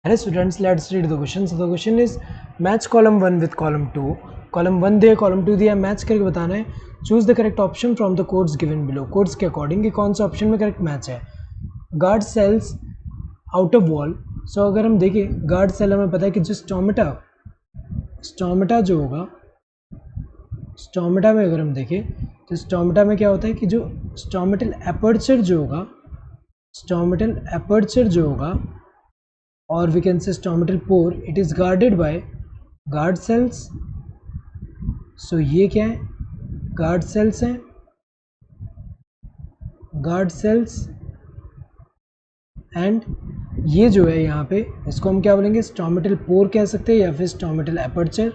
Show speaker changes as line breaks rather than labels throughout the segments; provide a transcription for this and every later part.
Hello students, let's read the question. So the question is match column 1 with column 2. Column 1 दिया, column 2 दिया, match करके बताना है. Choose the correct option from the codes given below. Codes के according कि कौन सा option में करेक्ट मैच है. Guard cells out of wall. So अगर हम देखें गार्ड सेल हमें पता है कि जो स्टोमेटा जो होगा, स्टोमेटा में अगर हम देखें तो स्टोमेटा में क्या होता है कि जो स्टोमेटल एपर्चर जो होगा और we can say stomatal pore, it is guarded by guard cells. So ये क्या है, गार्ड सेल्स हैं, गार्ड सेल्स. एंड ये जो है यहाँ पे इसको हम क्या बोलेंगे, स्टोमेटल पोर कह सकते हैं या फिर स्टोमेटल एपर्चर.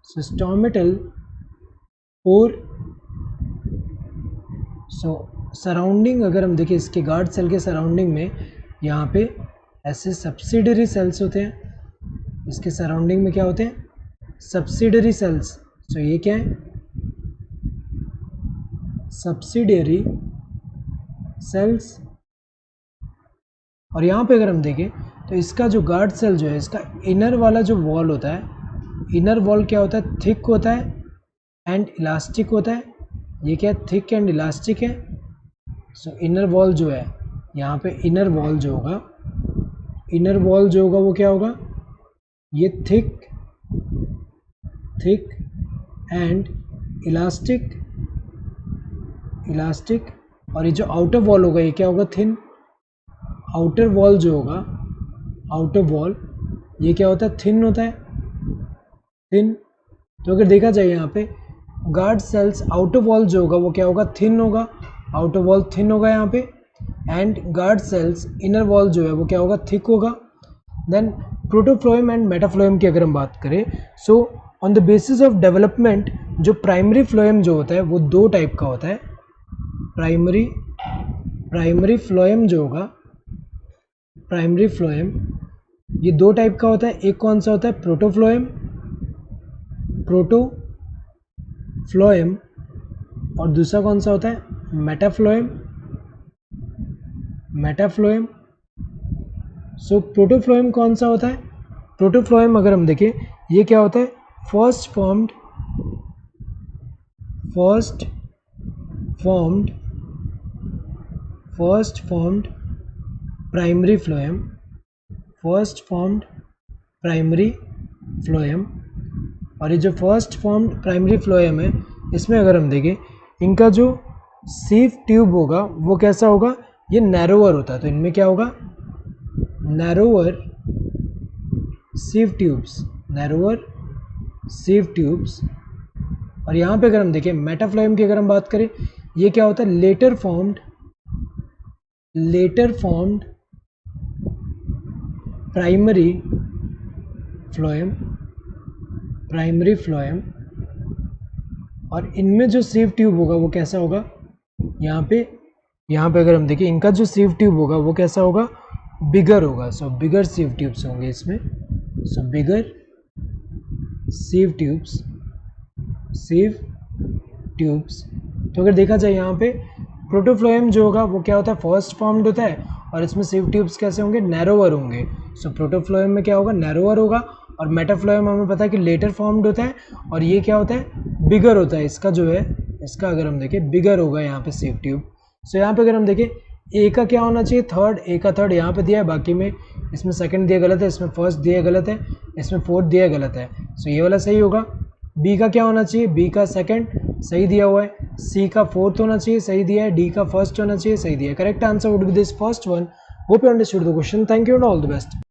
सो स्टोमेटल पोर. सो सराउंडिंग अगर हम देखें इसके गार्ड सेल के सराउंडिंग में यहाँ पे ऐसे सब्सिडरी सेल्स होते हैं. इसके सराउंडिंग में क्या होते हैं, सब्सिडरी सेल्स. सो ये क्या है, सब्सिडरी सेल्स. और यहाँ पे अगर हम देखें तो इसका जो गार्ड सेल जो है, इसका इनर वाला जो वॉल होता है, इनर वॉल क्या होता है, थिक होता है एंड इलास्टिक होता है. ये क्या है, थिक एंड इलास्टिक है. सो इनर वॉल जो है यहाँ पे, इनर वॉल जो होगा वो क्या होगा, ये थिक एंड इलास्टिक. और ये जो आउटर वॉल होगा ये क्या होगा, थिन. आउटर वॉल जो होगा, आउटर वॉल ये क्या होता है, थिन होता है, थिन. तो अगर देखा जाए यहाँ पे गार्ड सेल्स आउटर वॉल जो होगा वो क्या होगा, थिन होगा. आउटर वॉल थिन होगा यहाँ पे. And guard cells inner wall जो है वो क्या होगा, थिक होगा. देन प्रोटोफ्लोएम एंड मेटाफ्लोएम की अगर हम बात करें, so on the basis of development जो प्राइमरी फ्लोएम जो होता है वो दो टाइप का होता है. प्राइमरी फ्लोएम जो होगा, प्राइमरी फ्लोएम ये दो टाइप का होता है. एक कौन सा होता है, प्रोटोफ्लोएम और दूसरा कौन सा होता है, मेटाफ्लोएम. सो प्रोटोफ्लोएम कौन सा होता है, प्रोटोफ्लोएम अगर हम देखें ये क्या होता है, फर्स्ट फॉर्म्ड प्राइमरी फ्लोएम. और ये जो फर्स्ट फॉर्म्ड प्राइमरी फ्लोएम है इसमें अगर हम देखें इनका जो सीव ट्यूब होगा वो कैसा होगा, ये नैरोअर होता है. तो इनमें क्या होगा, नैरोअर सीव ट्यूब्स. और यहाँ पे अगर हम देखें मेटाफ्लोएम की अगर हम बात करें ये क्या होता है, लेटर फॉर्म्ड प्राइमरी फ्लोएम. और इनमें जो सीव ट्यूब होगा वो कैसा होगा, यहाँ पे अगर हम देखें इनका जो सीव ट्यूब होगा वो कैसा होगा, बिगर होगा. सो बिगर सीव ट्यूब्स होंगे इसमें. सो बिगर सीव ट्यूब्स. तो अगर देखा जाए यहाँ पे प्रोटोफ्लोएम जो होगा वो क्या होता है, फर्स्ट फॉर्म्ड होता है और इसमें सीव ट्यूब्स कैसे होंगे, नैरोअर होंगे. सो प्रोटोफ्लोएम में क्या होगा, नैरोअर होगा. और मेटाफ्लोएम हमें पता है कि लेटर फॉर्म्ड होता है और ये क्या होता है, बिगर होता है. इसका जो है, इसका अगर हम देखें बिगर होगा यहाँ पे सीव ट्यूब. सो यहाँ पे अगर हम देखें ए का क्या होना चाहिए, थर्ड. ए का थर्ड यहाँ पे दिया है, बाकी में इसमें सेकंड दिया गलत है, इसमें फर्स्ट दिया गलत है, इसमें फोर्थ दिया गलत है. सो ये वाला सही होगा. बी का क्या होना चाहिए, बी का सेकंड सही दिया हुआ है. सी का फोर्थ होना चाहिए, सही दिया है. डी का फर्स्ट होना चाहिए, सही दिया है. Correct answer would be this first one. Hope you understood the question. Thank you and all the best.